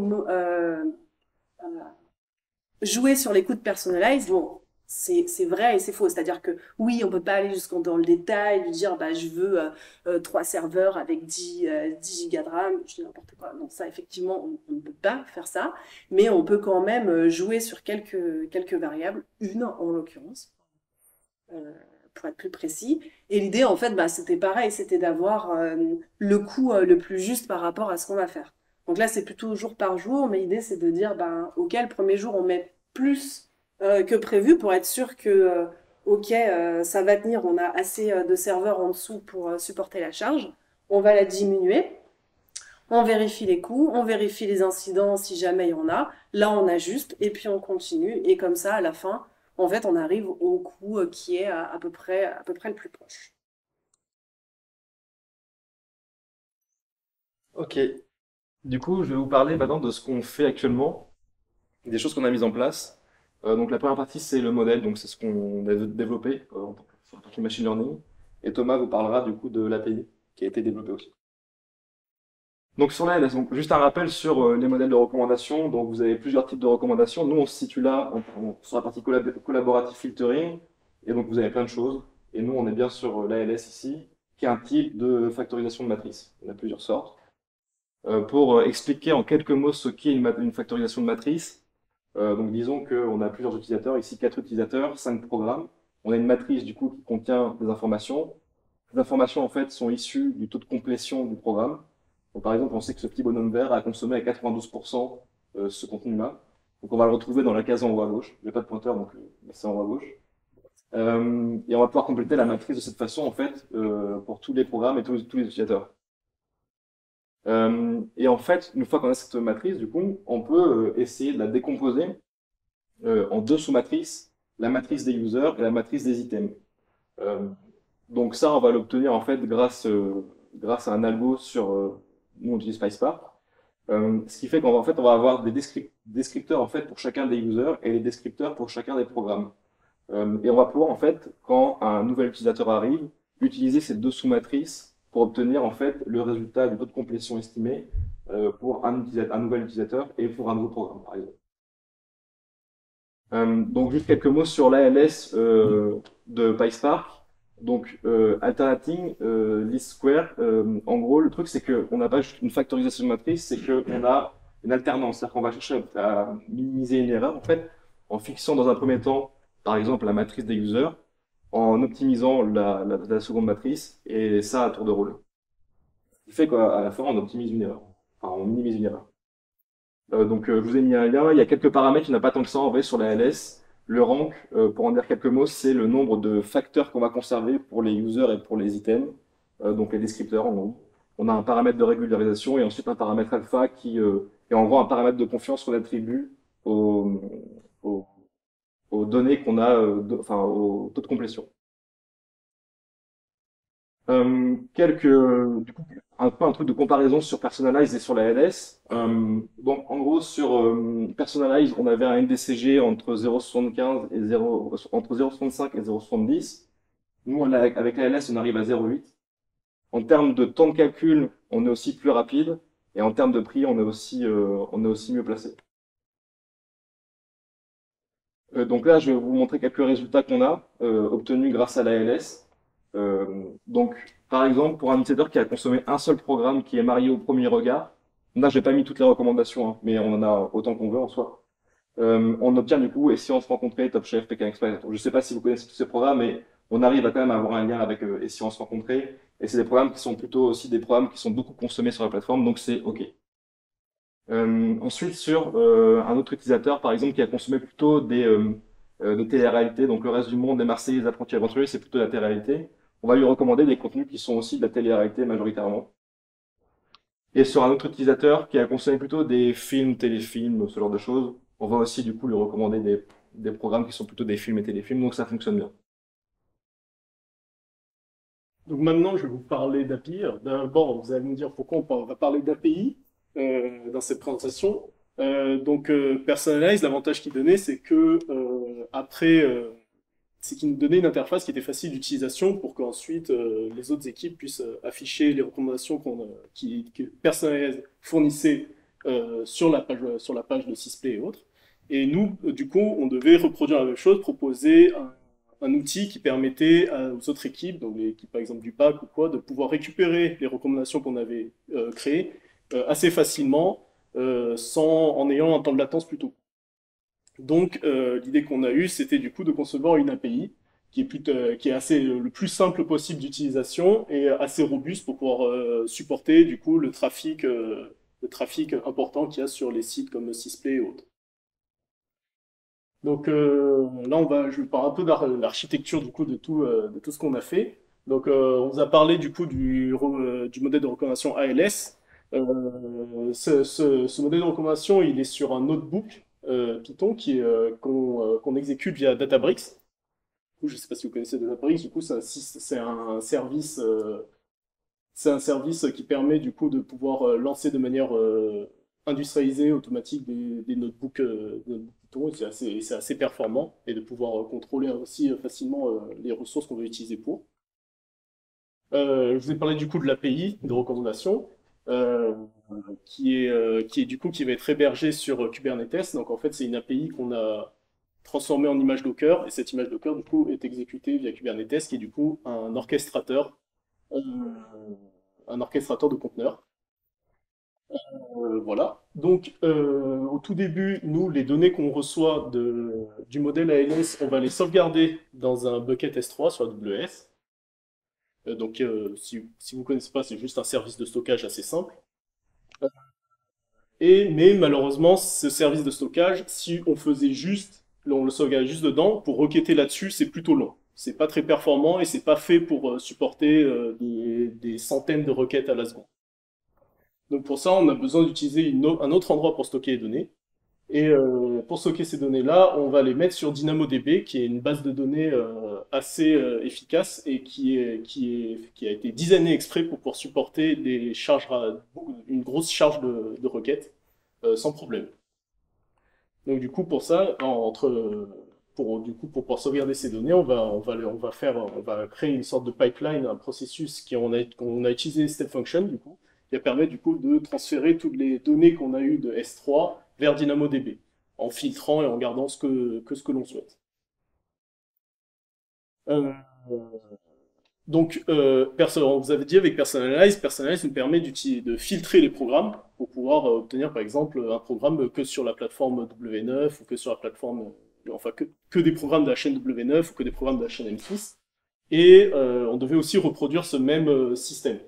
jouer sur les coûts de Personalize. Bon, c'est vrai et c'est faux. C'est-à-dire que oui, on peut pas aller jusqu'en dans le détail, lui dire je veux 3 serveurs avec 10 gigas de RAM, je dis n'importe quoi. Donc ça, effectivement, on ne peut pas faire ça, mais on peut quand même jouer sur quelques variables, une en l'occurrence. Pour être plus précis. Et l'idée, en fait, c'était pareil, c'était d'avoir le coût le plus juste par rapport à ce qu'on va faire. Donc là, c'est plutôt jour par jour, mais l'idée, c'est de dire, OK, le premier jour, on met plus que prévu pour être sûr que, OK, ça va tenir, on a assez de serveurs en dessous pour supporter la charge. On va la diminuer. On vérifie les coûts, on vérifie les incidents si jamais il y en a. Là, on ajuste et puis on continue. Et comme ça, à la fin, en fait, on arrive au coût qui est à peu près le plus proche. Ok. Du coup, je vais vous parler maintenant de ce qu'on fait actuellement, des choses qu'on a mises en place. Donc la première partie, c'est le modèle, donc c'est ce qu'on a développé en tant que machine learning. Et Thomas vous parlera du coup de l'API qui a été développé aussi. Donc sur la LS, donc, juste un rappel sur les modèles de recommandation. Donc vous avez plusieurs types de recommandations. Nous, on se situe là sur la partie collaborative filtering. Et donc vous avez plein de choses. Et nous, on est bien sur l'ALS ici, qui est un type de factorisation de matrice. Il y en a plusieurs sortes. Pour expliquer en quelques mots ce qu'est une factorisation de matrice, donc disons qu'on a plusieurs utilisateurs, ici 4 utilisateurs, 5 programmes. On a une matrice du coup qui contient des informations. Les informations en fait sont issues du taux de complétion du programme. Donc, par exemple, on sait que ce petit bonhomme vert a consommé à 92% ce contenu-là. Donc on va le retrouver dans la case en haut à gauche. J'ai pas de pointeur, donc c'est en haut à gauche. Et on va pouvoir compléter la matrice de cette façon, en fait, pour tous les programmes et tous les utilisateurs. Et en fait, une fois qu'on a cette matrice, du coup, on peut essayer de la décomposer en deux sous-matrices, la matrice des users et la matrice des items. Donc ça, on va l'obtenir en fait grâce à un algo sur nous on utilise PySpark. Ce qui fait qu'en fait on va avoir des descripteurs en fait pour chacun des users et les descripteurs pour chacun des programmes. Et on va pouvoir en fait, quand un nouvel utilisateur arrive, utiliser ces deux sous-matrices pour obtenir en fait le résultat du taux de complétion estimé pour un nouvel utilisateur et pour un nouveau programme par exemple. Donc juste quelques mots sur l'ALS de PySpark. Donc alternating least square, en gros le truc c'est que on n'a pas juste une factorisation de matrice, c'est qu'on a une alternance, c'est-à-dire qu'on va chercher à minimiser une erreur en fait en fixant dans un premier temps par exemple la matrice des users, en optimisant la seconde matrice et ça à tour de rôle. Ce qui fait qu'à la fin on optimise une erreur, enfin on minimise une erreur. Donc je vous ai mis un lien, il y a quelques paramètres, il n'y en a pas tant que ça en vrai sur la LS. Le rank, pour en dire quelques mots, c'est le nombre de facteurs qu'on va conserver pour les users et pour les items, donc les descripteurs en gros. On a un paramètre de régularisation et ensuite un paramètre alpha qui est en gros un paramètre de confiance qu'on attribue aux, aux données qu'on a, enfin au taux de complétion. Du coup, un peu un truc de comparaison sur Personalize et sur la LS. Donc, en gros, sur Personalize, on avait un NDCG entre 0,75 et 0, entre 0,65 et 0,70. Nous, avec la LS, on arrive à 0,8. En termes de temps de calcul, on est aussi plus rapide. Et en termes de prix, on est aussi mieux placé. Donc là, je vais vous montrer quelques résultats qu'on a obtenus grâce à la LS. Donc, par exemple, pour un utilisateur qui a consommé un seul programme qui est marié au premier regard, là, j'ai pas mis toutes les recommandations, hein, mais on en a autant qu'on veut en soi. On obtient du coup Escience Rencontrée, Top Chef, Pékin Express. Je sais pas si vous connaissez tous ces programmes, mais on arrive à quand même avoir un lien avec Escience Rencontrée. Et c'est des programmes qui sont plutôt aussi des programmes qui sont beaucoup consommés sur la plateforme, donc c'est OK. Ensuite, sur un autre utilisateur, par exemple, qui a consommé plutôt des télé-réalités, donc le reste du monde, des Marseillais, des apprentis aventuriers, c'est plutôt de la télé-réalité. On va lui recommander des contenus qui sont aussi de la télé-réalité majoritairement. Et sur un autre utilisateur qui a consommé plutôt des films, téléfilms, ce genre de choses, on va aussi du coup lui recommander des programmes qui sont plutôt des films et téléfilms, donc ça fonctionne bien. Donc maintenant, je vais vous parler d'API. D'abord, vous allez me dire pourquoi on va parler d'API dans cette présentation. Personalize, l'avantage qu'il donnait, c'est que c'est qu'il nous donnait une interface qui était facile d'utilisation pour qu'ensuite les autres équipes puissent afficher les recommandations que Personalize fournissait sur la page de Sysplay et autres. Et nous, du coup, on devait reproduire la même chose, proposer un outil qui permettait aux autres équipes, donc l'équipe par exemple du PAC ou quoi, de pouvoir récupérer les recommandations qu'on avait créées assez facilement, en ayant un temps de latence plutôt. Donc l'idée qu'on a eue, c'était du coup de concevoir une API qui est assez le plus simple possible d'utilisation et assez robuste pour pouvoir supporter du coup le trafic important qu'il y a sur les sites comme Sysplay et autres. Donc là, je vais parler un peu de l'architecture du coup de tout ce qu'on a fait. Donc on vous a parlé du coup du modèle de recommandation ALS. Ce modèle de recommandation, il est sur un notebook Python qu'on exécute via Databricks. Du coup, je ne sais pas si vous connaissez Databricks. Du coup, c'est un service qui permet du coup de pouvoir lancer de manière industrialisée, automatique des notebooks Python. C'est assez performant et de pouvoir contrôler aussi facilement les ressources qu'on veut utiliser pour. Je vous ai parlé du coup de l'API de recommandation qui va être hébergée sur Kubernetes. Donc en fait, c'est une API qu'on a transformée en image Docker et cette image Docker du coup est exécutée via Kubernetes qui est du coup un orchestrateur de conteneurs. Voilà. Donc, au tout début, nous, les données qu'on reçoit du modèle ALS, on va les sauvegarder dans un bucket S3 sur AWS. Si vous ne connaissez pas, c'est juste un service de stockage assez simple. Mais malheureusement, ce service de stockage, si on faisait juste, on le sauvegarde juste dedans, pour requêter là-dessus, c'est plutôt long. C'est pas très performant et c'est pas fait pour supporter des centaines de requêtes à la seconde. Donc pour ça, on a besoin d'utiliser un autre endroit pour stocker les données. Et pour stocker ces données-là, on va les mettre sur DynamoDB, qui est une base de données assez efficace et qui a été designée exprès pour pouvoir supporter une grosse charge de requêtes sans problème. Donc du coup, pour ça, pour pouvoir sauvegarder ces données, on va créer une sorte de pipeline, un processus qu'on a utilisé Step Function, du coup, qui permet du coup de transférer toutes les données qu'on a eues de S3 vers DynamoDB, en filtrant et en gardant ce que l'on souhaite. Donc, vous avez dit avec Personalize nous permet de filtrer les programmes pour pouvoir obtenir par exemple un programme que sur la plateforme W9 ou que sur la plateforme, enfin que des programmes de la chaîne W9 ou que des programmes de la chaîne M6. Et on devait aussi reproduire ce même système.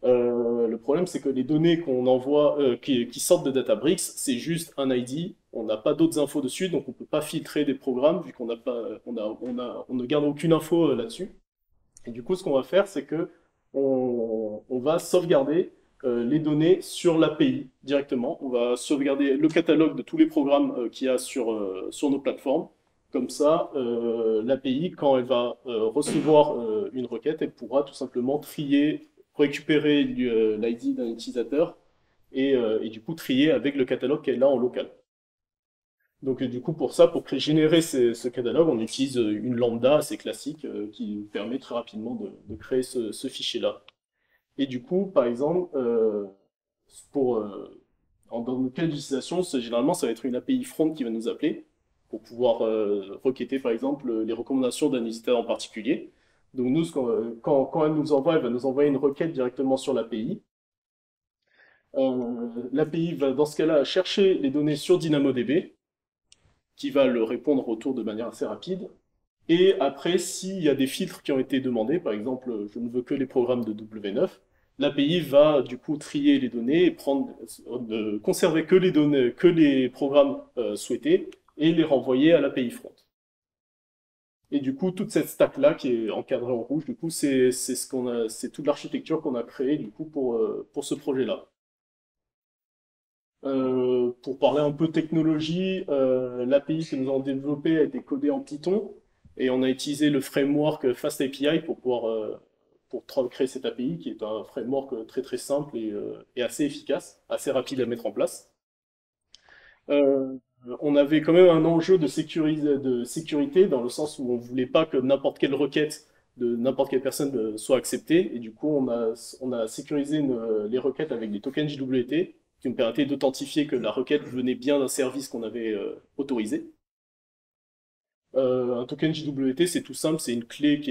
Le problème, c'est que les données qu'on envoie, qui sortent de Databricks, c'est juste un ID. On n'a pas d'autres infos dessus, donc on peut pas filtrer des programmes vu qu'on n'a pas, on ne garde aucune info là-dessus. Et du coup, ce qu'on va faire, c'est que on va sauvegarder les données sur l'API directement. On va sauvegarder le catalogue de tous les programmes qu'il y a sur nos plateformes. Comme ça, l'API, quand elle va recevoir une requête, elle pourra tout simplement récupérer l'ID d'un utilisateur et du coup trier avec le catalogue qu'elle a en local. Donc du coup pour ça, pour générer ce catalogue, on utilise une lambda assez classique qui nous permet très rapidement de créer ce fichier-là. Et du coup, par exemple, dans le cas d'utilisation, généralement ça va être une API front qui va nous appeler pour pouvoir requêter par exemple les recommandations d'un utilisateur en particulier. Donc nous, quand elle nous envoie, elle va nous envoyer une requête directement sur l'API. L'API va dans ce cas-là chercher les données sur DynamoDB, qui va le répondre autour de manière assez rapide. Et après, s'il y a des filtres qui ont été demandés, par exemple, je ne veux que les programmes de W9, l'API va du coup trier les données et conserver que les données, que les programmes souhaités et les renvoyer à l'API front. Et du coup, toute cette stack-là qui est encadrée en rouge, du coup, c'est toute l'architecture qu'on a créée du coup pour ce projet-là. Pour parler un peu technologie, l'API que nous avons développée a été codée en Python et on a utilisé le framework FastAPI pour pouvoir créer cette API qui est un framework très très simple et assez efficace, assez rapide à mettre en place. On avait quand même un enjeu de sécurité dans le sens où on voulait pas que n'importe quelle requête de n'importe quelle personne soit acceptée et du coup on a sécurisé les requêtes avec des tokens JWT qui nous permettait d'authentifier que la requête venait bien d'un service qu'on avait autorisé. Un token JWT, c'est tout simple, c'est une clé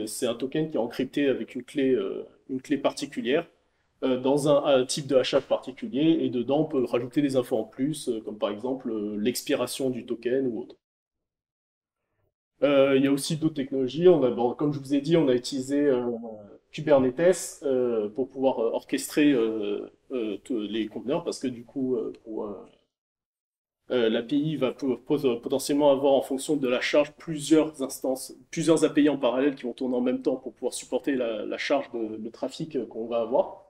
c'est un token qui est encrypté avec une clé particulière dans un type de hachage particulier, et dedans on peut rajouter des infos en plus, comme par exemple l'expiration du token ou autre. Il y a aussi d'autres technologies. Comme je vous ai dit, on a utilisé Kubernetes pour pouvoir orchestrer les conteneurs, parce que du coup, l'API va potentiellement avoir en fonction de la charge plusieurs instances, plusieurs API en parallèle qui vont tourner en même temps pour pouvoir supporter la charge de trafic qu'on va avoir.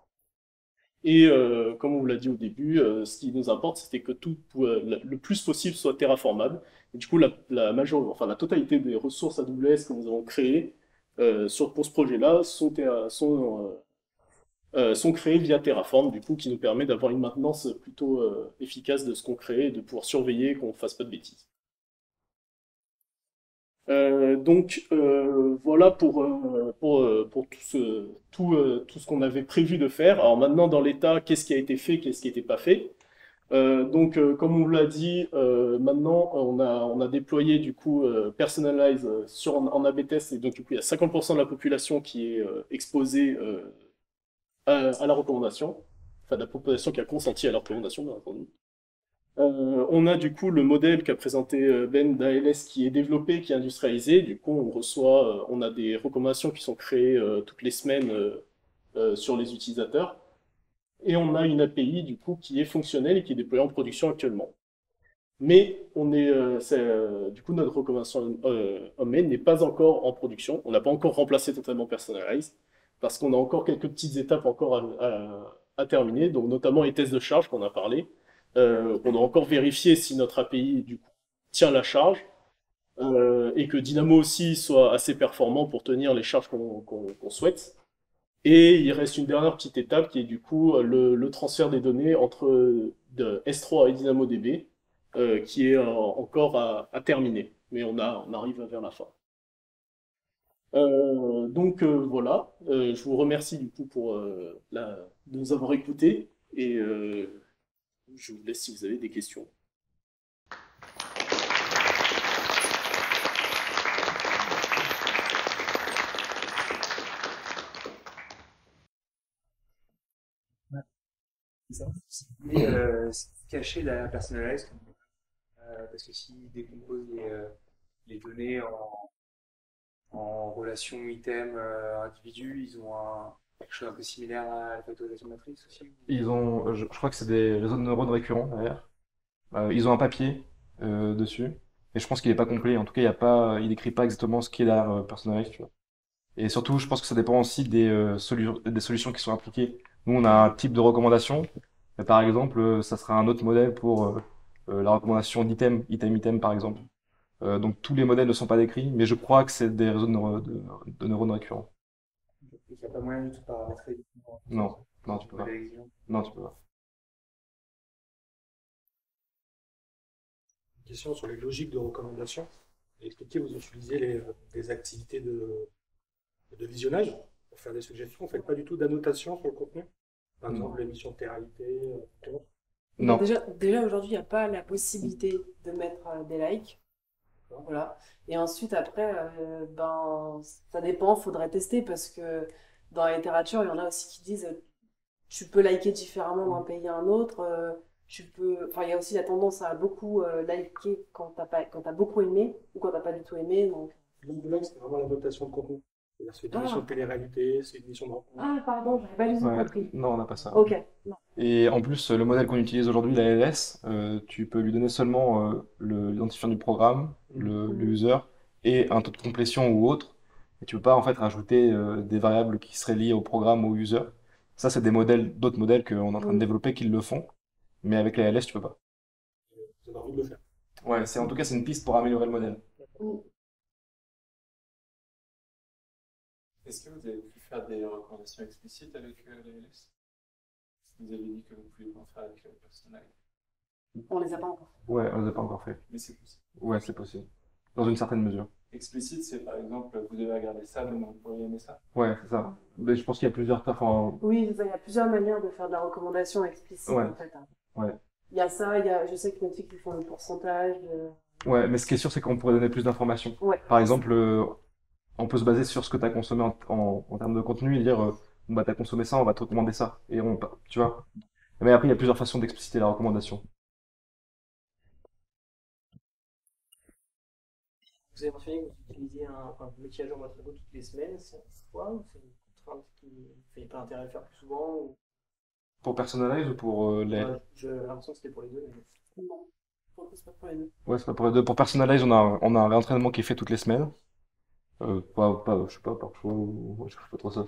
Et comme on vous l'a dit au début, ce qui nous importe, c'était que tout le plus possible soit terraformable. Et du coup, la totalité des ressources AWS que nous avons créées pour ce projet-là sont créées via Terraform, du coup, qui nous permet d'avoir une maintenance plutôt efficace de ce qu'on crée et de pouvoir surveiller qu'on ne fasse pas de bêtises. Voilà pour tout ce qu'on avait prévu de faire. Alors maintenant, dans l'état, qu'est-ce qui a été fait, qu'est-ce qui n'était pas fait? Comme on vous l'a dit, maintenant on a déployé du coup Personalize en AB test, et donc du coup il y a 50% de la population qui est exposée à la recommandation, enfin de la population qui a consenti à la recommandation, bien entendu. On a du coup le modèle qu'a présenté Ben d'ALS qui est développé, qui est industrialisé. Du coup, on a des recommandations qui sont créées toutes les semaines sur les utilisateurs. Et on a une API du coup qui est fonctionnelle et qui est déployée en production actuellement. Mais du coup, notre recommandation homemade n'est pas encore en production. On n'a pas encore remplacé totalement Personalize parce qu'on a encore quelques petites étapes encore à terminer, donc notamment les tests de charge qu'on a parlé. On doit encore vérifier si notre API du coup tient la charge et que Dynamo aussi soit assez performant pour tenir les charges qu'on souhaite. Et il reste une dernière petite étape qui est du coup le transfert des données entre de S3 et DynamoDB, qui est encore à terminer. Mais on arrive vers la fin. Voilà, je vous remercie du coup de nous avoir écoutés et je vous laisse si vous avez des questions. C'est ça. Mais cacher la personalize, parce que s'ils décomposent les données en relation item individu, ils ont quelque chose un peu similaire à la factorisation matrice aussi. Ils ont, je crois que c'est des réseaux de neurones récurrents derrière. Ils ont un papier dessus, et je pense qu'il est pas complet. En tout cas, il décrit pas exactement ce qui est derrière Personalize, tu vois. Et surtout, je pense que ça dépend aussi des solutions qui sont appliquées. Nous, on a un type de recommandation, mais par exemple, ça sera un autre modèle pour la recommandation item, par exemple. Donc tous les modèles ne sont pas décrits, mais je crois que c'est des réseaux de neurones récurrents. Il n'y a pas moyen de tout paramétrer. Non, non, tu peux pas. Non, tu peux pas. Question sur les logiques de recommandation. Expliquez, vous utilisez les activités de visionnage pour faire des suggestions. Vous ne faites pas du tout d'annotation sur le contenu. Par exemple, l'émission de télé-réalité. Non. Déjà aujourd'hui, il n'y a pas la possibilité de mettre des likes. Voilà. Et ensuite, après, ça dépend, faudrait tester parce que dans la littérature, il y en a aussi qui disent tu peux liker différemment d'un pays à un autre. Il y a aussi la tendance à beaucoup liker quand t'as beaucoup aimé ou quand t'as pas du tout aimé. Donc... Le like, c'est vraiment la notation de contenu. C'est une émission de télé-réalité, c'est une émission de rencontre. Ah, pardon, j'avais pas du tout compris. Non, on n'a pas ça. Ok. Non. Et en plus, le modèle qu'on utilise aujourd'hui, la LS, tu peux lui donner seulement l'identifiant du programme, le user, et un taux de complétion ou autre. Et tu peux pas en fait rajouter des variables qui seraient liées au programme ou au user. Ça, c'est d'autres modèles qu'on est en train de développer qui le font. Mais avec la LS, tu peux pas. Vous avez envie de le faire. Ouais, en tout cas, c'est une piste pour améliorer le modèle. Est-ce que vous avez pu faire des recommandations explicites avec l'ALS? Vous avez dit que vous ne pouviez pas en faire avec Personalize. On les a pas encore. Ouais, on les a pas encore fait. Mais c'est possible. Ouais, c'est possible. Dans une certaine mesure. Explicite, c'est par exemple, vous devez regarder ça, donc vous pourriez aimer ça. Ouais, c'est ça. Mais je pense qu'il y a plusieurs Oui, il y a plusieurs manières de faire de la recommandation explicite Ouais. en fait. Ouais. Il y a ça, je sais que Netflix ils font le pourcentage. Ouais, mais ce qui est sûr, c'est qu'on pourrait donner plus d'informations. Ouais. Par exemple, on peut se baser sur ce que tu as consommé en termes de contenu et dire, bah, tu as consommé ça, on va te recommander ça. Tu vois. Mais après, il y a plusieurs façons d'expliciter la recommandation. Vous avez mentionné que vous utilisiez vous mettiez à jour votre ego toutes les semaines, c'est un choix ou c'est une contrainte qui ne fait pas intérêt à le faire plus souvent ou... Pour Personalize ou pour les... J'ai l'impression que c'était pour les deux, mais... Non, c'est pas pour les deux. Ouais, c'est pas pour les deux. Pour Personalize, on a un réentraînement qui est fait toutes les semaines. Je sais pas, par choix ou... Je sais pas trop ça.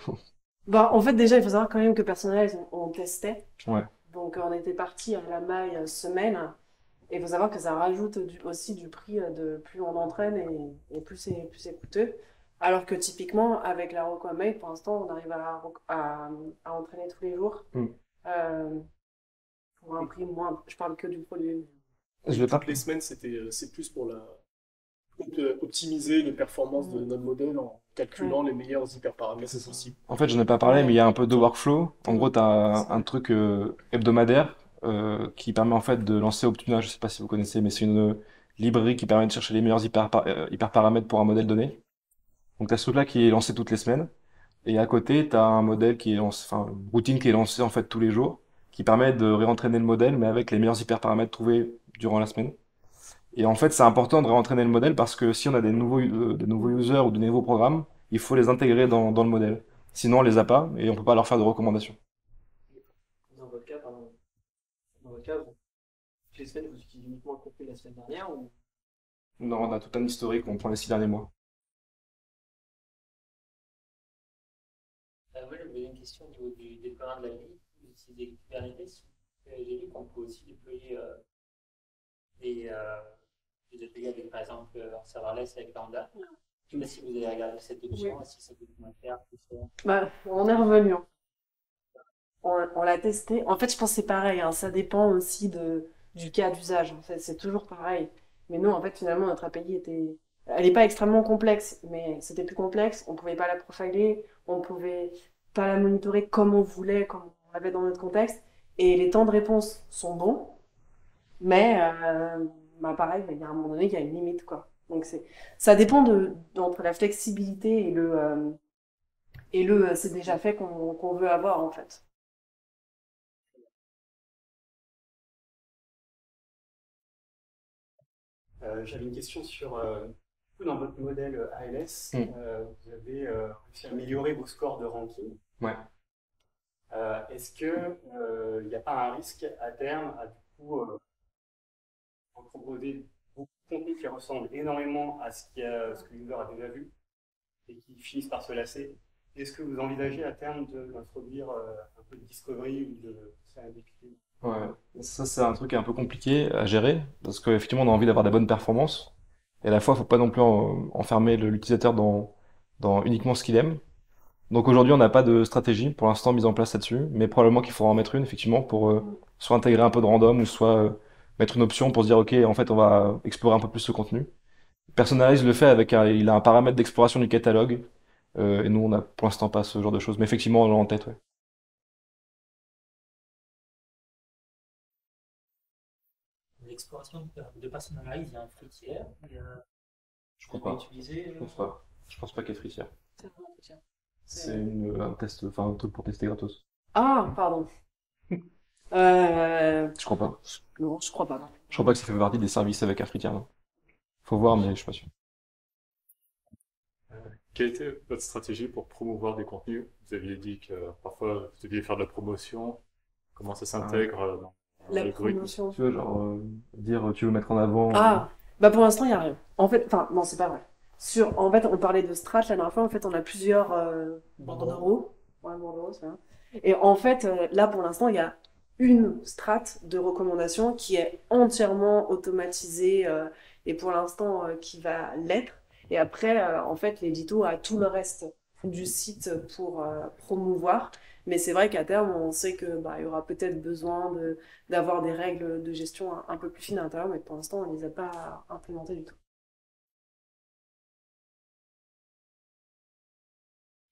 En fait, déjà, il faut savoir quand même que Personalize, on testait. Ouais. Donc, on était parti à la maille semaine. Et il faut savoir que ça rajoute aussi du prix de plus on entraîne et plus c'est coûteux. Alors que typiquement, avec la Roco Made, pour l'instant, on arrive à entraîner tous les jours. Pour un prix moins. Je parle que du produit. Toutes les semaines, c'est plus pour optimiser les performances de notre modèle en calculant les meilleurs hyperparamètres possibles. En fait, je n'en ai pas parlé, mais il y a un peu de workflow. En gros, tu as un truc hebdomadaire qui permet en fait de lancer Optuna. Je sais pas si vous connaissez, mais c'est une librairie qui permet de chercher les meilleurs hyperparamètres pour un modèle donné. Donc, tu as ce truc-là qui est lancé toutes les semaines. Et à côté, tu as un modèle qui est lancé, enfin, une routine qui est lancée en fait tous les jours, qui permet de réentraîner le modèle, mais avec les meilleurs hyperparamètres trouvés durant la semaine. Et en fait, c'est important de réentraîner le modèle parce que si on a des nouveaux users ou des nouveaux programmes, il faut les intégrer dans le modèle. Sinon, on les a pas et on peut pas leur faire de recommandations. Vous votre cas, toutes les semaines, vous utilisez uniquement le contenu de la semaine dernière ou... Non, on a tout un historique, on prend les 6 derniers mois. Moi, j'avais une question au niveau du déploiement de la vie. Vous utilisez Kubernetes. J'ai vu qu'on peut aussi déployer des, euh, des API avec, par exemple, serverless avec Lambda. Je ne sais pas si vous avez regardé cette option, si ça coûte moins cher, tout ça. Bah, on est revenu. Hein. On l'a testé. En fait, je pense que c'est pareil. Hein. Ça dépend aussi du cas d'usage. En fait, c'est toujours pareil. Mais nous, en fait, finalement, notre API était... Elle n'est pas extrêmement complexe, mais c'était plus complexe. On ne pouvait pas la profiler, on ne pouvait pas la monitorer comme on voulait, comme on l'avait dans notre contexte. Et les temps de réponse sont bons, mais bah pareil, il y a un moment donné, il y a une limite, quoi. Donc ça dépend entre la flexibilité et le c'est déjà fait qu'on veut avoir, en fait. J'avais une question sur, dans votre modèle ALS, vous avez réussi à améliorer vos scores de ranking. Ouais. Est-ce que il n'y a pas un risque à terme à du coup proposer beaucoup de contenu qui ressemble énormément à ce que l'user a déjà vu et qui finissent par se lasser? Est-ce que vous envisagez à terme d'introduire un peu de discovery ou de serendipity? Ouais, ça c'est un truc un peu compliqué à gérer, parce qu'effectivement on a envie d'avoir des bonnes performances, et à la fois il faut pas non plus enfermer l'utilisateur dans uniquement ce qu'il aime. Donc aujourd'hui on n'a pas de stratégie pour l'instant mise en place là-dessus, mais probablement qu'il faudra en mettre une effectivement pour soit intégrer un peu de random, ou soit mettre une option pour se dire ok en fait on va explorer un peu plus ce contenu. Personalize le fait avec il a un paramètre d'exploration du catalogue, et nous on a pour l'instant pas ce genre de choses, mais effectivement on l'a en tête, ouais. L'exploration de Personalize, il y a un fruitière. Je crois pas. Utiliser, Je pense pas. Je pense pas qu'il y ait fritière. c'est vraiment un fruitière. C'est un test, enfin un truc pour tester gratos. Ah, pardon. Je crois pas. Non, je crois pas. Non. Je crois pas que ça fait partie des services avec Africain, non. Faut voir, mais je suis pas sûr. Quelle était votre stratégie pour promouvoir des contenus? Vous aviez dit que parfois vous deviez faire de la promotion. Comment ça s'intègre dans La l'algorithme? promotion. Tu vois, genre, dire tu veux mettre en avant. Ah, bah pour l'instant, il n'y a rien. En fait, enfin, non, c'est pas vrai. En fait, on parlait de strat la dernière fois. En fait, on a plusieurs bordereaux. Ouais, bordereaux, c'est bien. Et en fait, là, pour l'instant, il y a une strat de recommandation qui est entièrement automatisée et pour l'instant qui va l'être. Et après, en fait, l'édito a tout le reste du site pour promouvoir. Mais c'est vrai qu'à terme, on sait que il y aura peut-être besoin d'avoir des règles de gestion un peu plus fines à l'intérieur, mais pour l'instant, on ne les a pas implémentées du tout.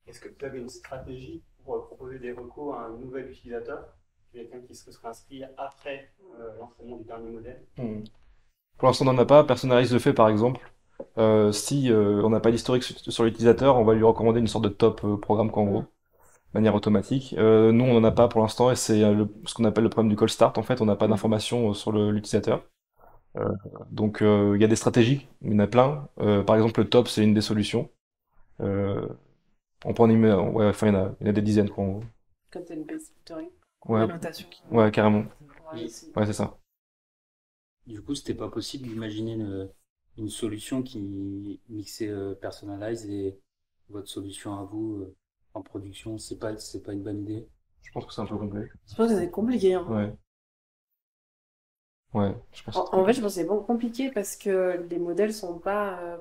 Est-ce que vous avez une stratégie pour proposer des recos à un nouvel utilisateur, quelqu'un qui se serait inscrit après l'entraînement du dernier modèle? Pour l'instant, on n'en a pas. Personalize le fait, par exemple. Si on n'a pas d'historique sur l'utilisateur, on va lui recommander une sorte de top programme, quoi, en gros, de manière automatique. Nous, on n'en a pas pour l'instant, et c'est ce qu'on appelle le problème du call start. En fait, on n'a pas d'informations sur l'utilisateur. Donc, il y a des stratégies, il y en a plein. Par exemple, le top, c'est une des solutions. On peut en ouais, enfin, il y en a des dizaines, quoi, en gros. Comme tu as une base filtering, Ouais, la notation. ouais, carrément. Ouais, Ouais, c'est ça. Du coup, c'était pas possible d'imaginer une solution qui mixait Personalize et votre solution à vous en production. C'est pas une bonne idée. Je pense que c'est un peu complexe. Je pense que c'est compliqué. Hein. Ouais. Ouais, je pense. En fait, je pense que c'est bon compliqué parce que les modèles sont pas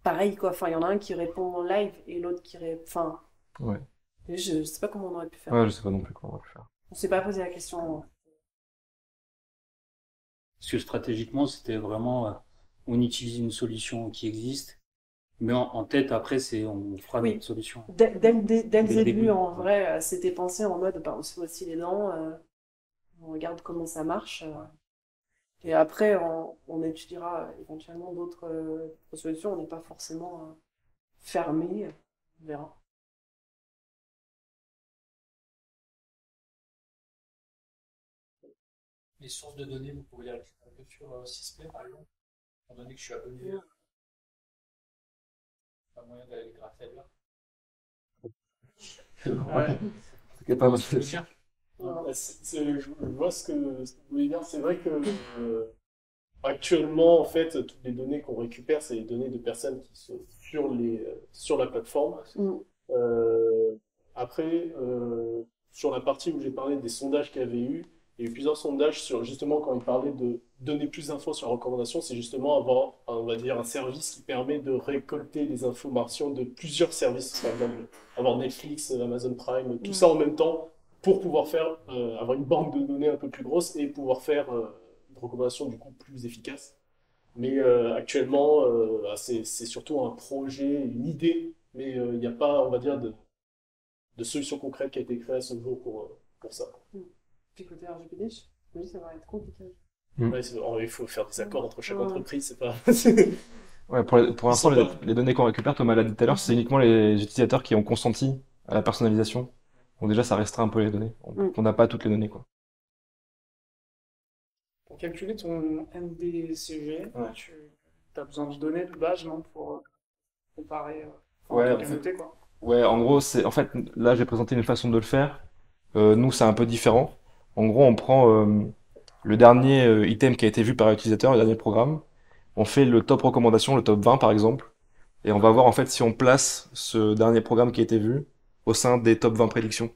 pareils, quoi. Enfin, il y en a un qui répond en live et l'autre qui répond. Enfin, Ouais. je sais pas comment on aurait pu faire. Ouais, je sais pas non plus comment on va le faire. On s'est pas posé la question. Parce que stratégiquement, c'était vraiment, on utilise une solution qui existe, mais en tête, après, on fera Oui. notre solution. Dès le Dès le début, début. en vrai, c'était pensé en mode, on se fait aussi les dents, on regarde comment ça marche. Et après, on étudiera éventuellement d'autres solutions. On n'est pas forcément fermé. On verra. Les sources de données, vous pouvez les récupérer que sur Sysplay, par exemple. Étant donné que je suis abonné, pas moyen d'aller les graffer ailleurs. Ouais. C'est pas mal. Je vois ce que vous voulez dire. C'est vrai que actuellement, en fait, toutes les données qu'on récupère, c'est les données de personnes qui sont sur la plateforme. Euh, Après, sur la partie où j'ai parlé des sondages qu'il y avait eu, il y a eu plusieurs sondages sur justement quand il parlait de donner plus d'infos sur la recommandation, c'est justement avoir, on va dire, un service qui permet de récolter les informations de plusieurs services, par exemple, avoir Netflix, Amazon Prime, tout ça en même temps pour pouvoir faire, avoir une banque de données un peu plus grosse et pouvoir faire une recommandation du coup plus efficace. Mais actuellement, c'est surtout un projet, une idée, mais il n'y a pas, on va dire, de solution concrète qui a été créée à ce jour pour ça. Puis côté RGPD, oui, ça va être compliqué. Ouais, il faut faire des accords entre chaque entreprise, c'est pas. Ouais, pour l'instant, les données qu'on récupère, Thomas l'a dit tout à l'heure, c'est uniquement les utilisateurs qui ont consenti à la personnalisation. Donc déjà, ça restreint un peu les données. On n'a pas toutes les données, quoi. Pour calculer ton MDCG, Ouais. tu as besoin de données de base, non, pour comparer, Ouais, pour noter, quoi. Ouais, en gros, en fait, là, j'ai présenté une façon de le faire. Nous, c'est un peu différent. En gros, on prend le dernier item qui a été vu par l'utilisateur, le dernier programme. On fait le top recommandation, le top 20 par exemple. Et on va voir en fait si on place ce dernier programme qui a été vu au sein des top 20 prédictions.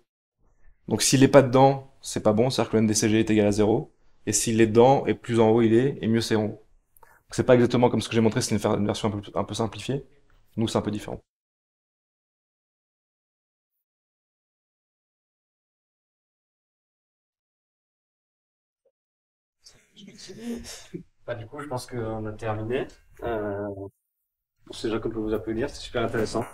Donc s'il est pas dedans, c'est pas bon, c'est-à-dire que le NDCG est égal à 0. Et s'il est dedans, et plus en haut il est, et mieux c'est en haut. Donc c'est pas exactement comme ce que j'ai montré, c'est une version un peu simplifiée. Nous, c'est un peu différent. Bah, du coup, je pense qu'on a terminé. C'est déjà qu'on peut vous applaudir, c'est super intéressant.